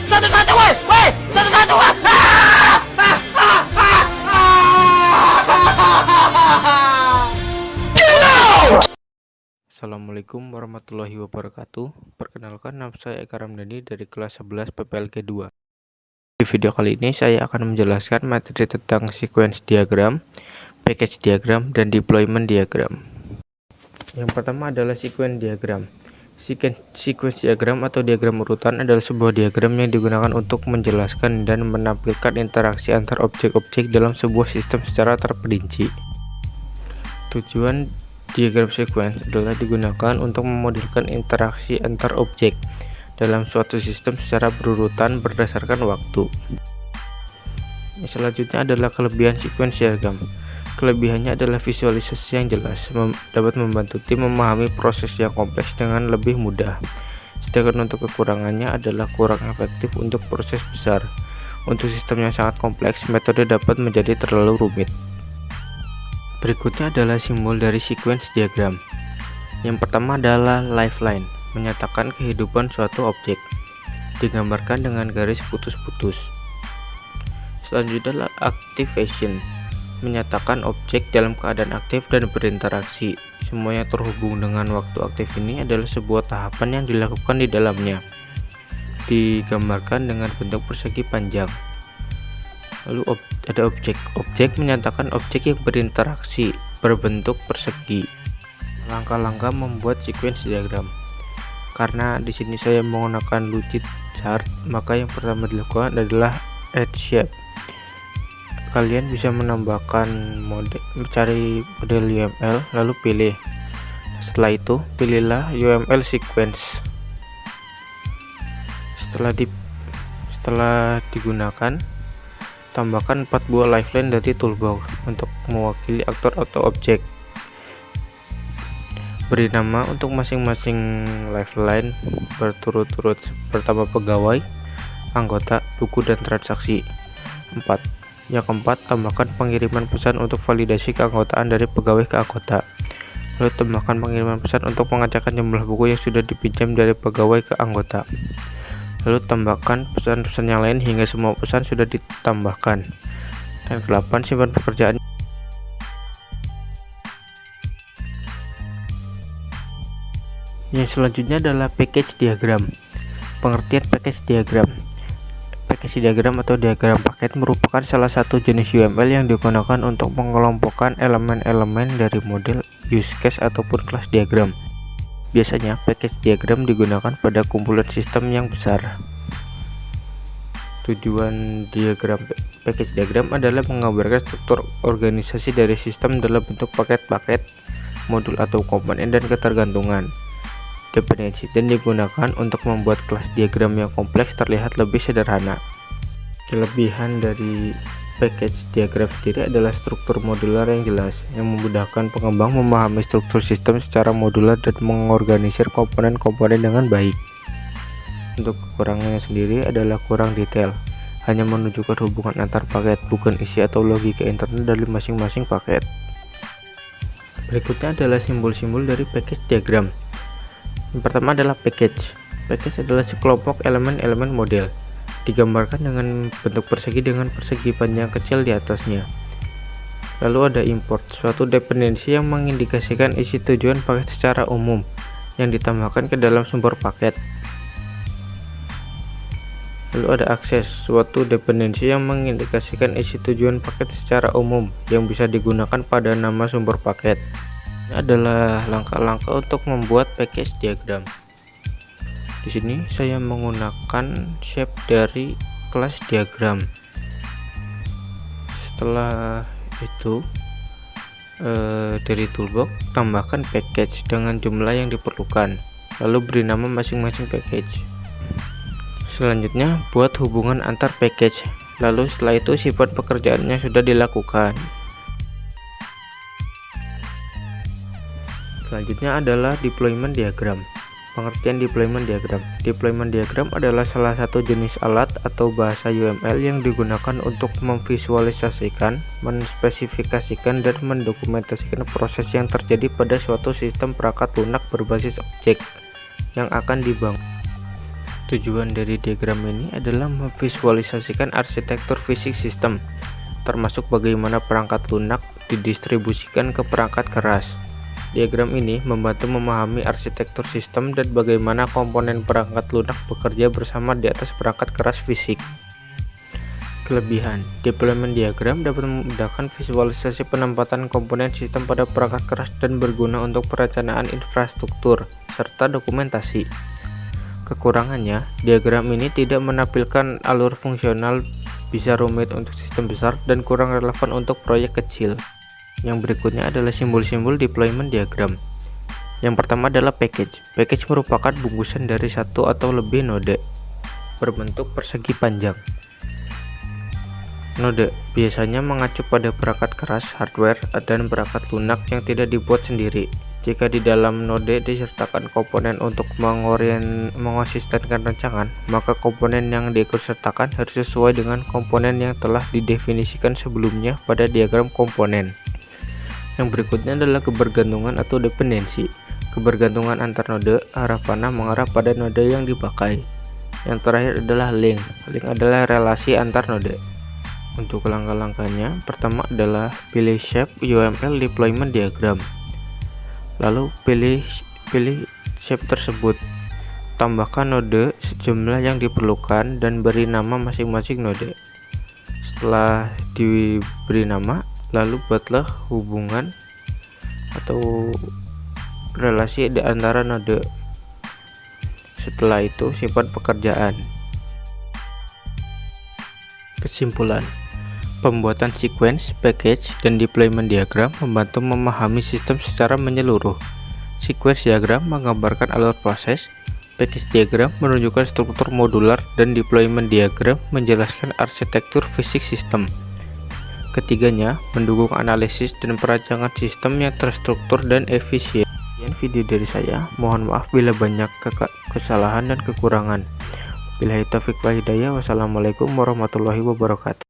Satu-satu, woi, satu-satu, woi. Assalamualaikum warahmatullahi wabarakatuh. Perkenalkan, nama saya Eka Ramdhani dari kelas 11 PPLG 2. Di video kali ini saya akan menjelaskan materi tentang sequence diagram, package diagram, dan deployment diagram. Yang pertama adalah sequence diagram. Sequence diagram atau diagram urutan adalah sebuah diagram yang digunakan untuk menjelaskan dan menampilkan interaksi antar objek-objek dalam sebuah sistem secara terperinci. Tujuan diagram sequence adalah digunakan untuk memodelkan interaksi antar objek dalam suatu sistem secara berurutan berdasarkan waktu. Selanjutnya adalah kelebihan sequence diagram. Kelebihannya adalah visualisasi yang jelas, dapat membantu tim memahami proses yang kompleks dengan lebih mudah. Sedangkan untuk kekurangannya adalah kurang efektif untuk proses besar. Untuk sistem yang sangat kompleks, metode dapat menjadi terlalu rumit. Berikutnya adalah simbol dari sequence diagram. Yang pertama adalah lifeline, menyatakan kehidupan suatu objek, digambarkan dengan garis putus-putus. Selanjutnya adalah activation, menyatakan objek dalam keadaan aktif dan berinteraksi. Semuanya terhubung dengan waktu aktif ini adalah sebuah tahapan yang dilakukan di dalamnya, digambarkan dengan bentuk persegi panjang. Lalu ada objek menyatakan objek yang berinteraksi berbentuk persegi. Langkah-langkah membuat sequence diagram. Karena di sini saya menggunakan Lucid chart, maka yang pertama dilakukan adalah add shape. Kalian bisa menambahkan mencari model UML lalu pilih. Setelah itu pilihlah UML sequence. Setelah digunakan, tambahkan 4 buah lifeline dari toolbox untuk mewakili aktor atau objek. Beri nama untuk masing-masing lifeline berturut-turut pertama pegawai, anggota, buku, dan transaksi. 4. Yang keempat, tambahkan pengiriman pesan untuk validasi keanggotaan dari pegawai ke anggota. Lalu tambahkan pengiriman pesan untuk pengecekan jumlah buku yang sudah dipinjam dari pegawai ke anggota. Lalu tambahkan pesan-pesan yang lain hingga semua pesan sudah ditambahkan. Dan ke-8, simpan pekerjaan. Yang selanjutnya adalah package diagram. Pengertian package diagram. Package diagram atau diagram paket merupakan salah satu jenis UML yang digunakan untuk mengelompokkan elemen-elemen dari model, use case, ataupun kelas diagram. Biasanya, package diagram digunakan pada kumpulan sistem yang besar. Tujuan diagram package diagram adalah menggambarkan struktur organisasi dari sistem dalam bentuk paket-paket, modul atau komponen, dan ketergantungan dependensi, dan digunakan untuk membuat kelas diagram yang kompleks terlihat lebih sederhana. Kelebihan dari package diagram sendiri adalah struktur modular yang jelas, yang memudahkan pengembang memahami struktur sistem secara modular dan mengorganisir komponen-komponen dengan baik. Untuk kekurangannya sendiri adalah kurang detail, hanya menunjukkan hubungan antar paket, bukan isi atau logika internal dari masing-masing paket. Berikutnya adalah simbol-simbol dari package diagram. Yang pertama adalah package. Package adalah sekelompok elemen-elemen model, digambarkan dengan bentuk persegi dengan persegi panjang kecil di atasnya. Lalu ada import, suatu dependensi yang mengindikasikan isi tujuan paket secara umum yang ditambahkan ke dalam sumber paket. Lalu ada akses, suatu dependensi yang mengindikasikan isi tujuan paket secara umum yang bisa digunakan pada nama sumber paket. Ini adalah langkah-langkah untuk membuat package diagram. Di sini saya menggunakan shape dari kelas diagram. Setelah itu dari toolbox tambahkan package dengan jumlah yang diperlukan, lalu beri nama masing-masing package. Selanjutnya buat hubungan antar package, lalu setelah itu simpan pekerjaannya sudah dilakukan. Selanjutnya adalah deployment diagram. Pengertian deployment diagram. Deployment diagram adalah salah satu jenis alat atau bahasa UML yang digunakan untuk memvisualisasikan, menspesifikasikan, dan mendokumentasikan proses yang terjadi pada suatu sistem perangkat lunak berbasis objek yang akan dibangun. Tujuan dari diagram ini adalah memvisualisasikan arsitektur fisik sistem, termasuk bagaimana perangkat lunak didistribusikan ke perangkat keras. Diagram ini membantu memahami arsitektur sistem dan bagaimana komponen perangkat lunak bekerja bersama di atas perangkat keras fisik. Kelebihan, deployment diagram dapat memudahkan visualisasi penempatan komponen sistem pada perangkat keras dan berguna untuk perencanaan infrastruktur serta dokumentasi. Kekurangannya, diagram ini tidak menampilkan alur fungsional, bisa rumit untuk sistem besar dan kurang relevan untuk proyek kecil. Yang berikutnya adalah simbol-simbol deployment diagram. Yang pertama adalah package. Package merupakan bungkusan dari satu atau lebih node berbentuk persegi panjang. Node biasanya mengacu pada perangkat keras hardware dan perangkat lunak yang tidak dibuat sendiri. Jika di dalam node disertakan komponen untuk mengonsistenkan rancangan, maka komponen yang diikutsertakan harus sesuai dengan komponen yang telah didefinisikan sebelumnya pada diagram komponen. Yang berikutnya adalah kebergantungan atau dependensi. Kebergantungan antar node arah panah mengarah pada node yang dipakai. Yang terakhir adalah link. Link adalah relasi antar node. Untuk langkah-langkahnya, pertama adalah pilih shape UML deployment diagram. Lalu pilih shape tersebut. Tambahkan node sejumlah yang diperlukan dan beri nama masing-masing node. Setelah diberi nama, lalu buatlah hubungan atau relasi di antara node. Setelah itu simpan pekerjaan. Kesimpulan, pembuatan sequence, package, dan deployment diagram membantu memahami sistem secara menyeluruh. Sequence diagram menggambarkan alur proses, package diagram menunjukkan struktur modular, dan deployment diagram menjelaskan arsitektur fisik sistem. Ketiganya mendukung analisis dan perancangan sistem yang terstruktur dan efisien. Sekian video dari saya, mohon maaf bila banyak kesalahan dan kekurangan. Billahi taufiq wal hidayah. Wassalamualaikum warahmatullahi wabarakatuh.